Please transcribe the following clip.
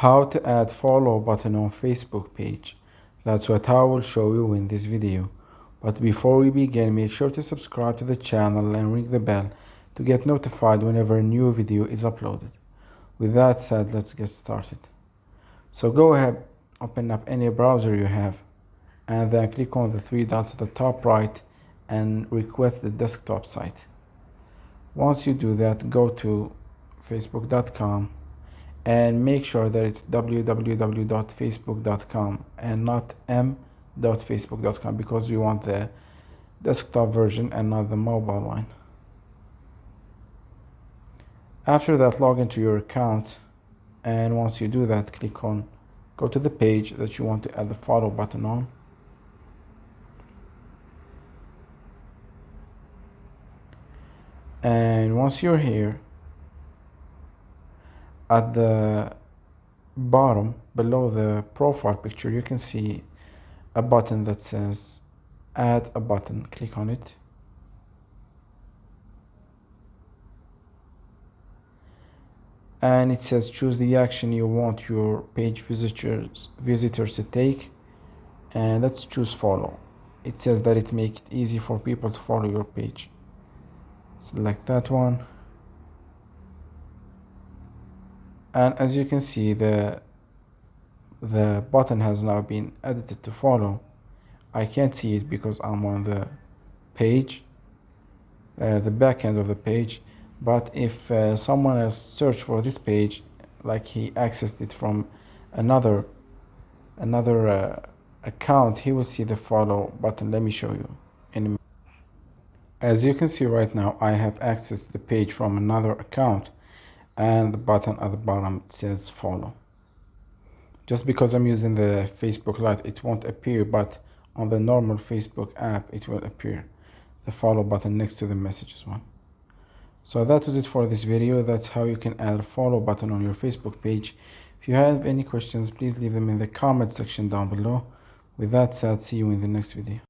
How to add follow button on Facebook page. That's what I will show you in this video. But before we begin, make sure to subscribe to the channel and ring the bell to get notified whenever a new video is uploaded. With that said, let's get started. So go ahead, open up any browser you have and then click on the three dots at the top right and request the desktop site. Once you do that, go to facebook.com and make sure that it's www.facebook.com and not m.facebook.com because we want the desktop version and not the mobile one. After that, log into your account, and once you do that, go to the page that you want to add the follow button on. And once you're here, at the bottom below the profile picture, you can see a button that says add a button. Click on it. And it says choose the action you want your page visitors to take, and let's choose follow. It says that it makes it easy for people to follow your page. Select that one, and as you can see, the button has now been edited to follow. I can't see it because I'm on the page, the back end of the page, but if someone else searched for this page, like he accessed it from another account, he will see the follow button. Let me show you in a minute. As you can see right now, I have accessed the page from another account, and the button at the bottom says follow. Just because I'm using the Facebook Lite, it won't appear, but on the normal Facebook app it will appear, the follow button next to the messages one. So that was it for this video. That's how you can add a follow button on your Facebook page. If you have any questions, please leave them in the comment section down below. With that said, see you in the next video.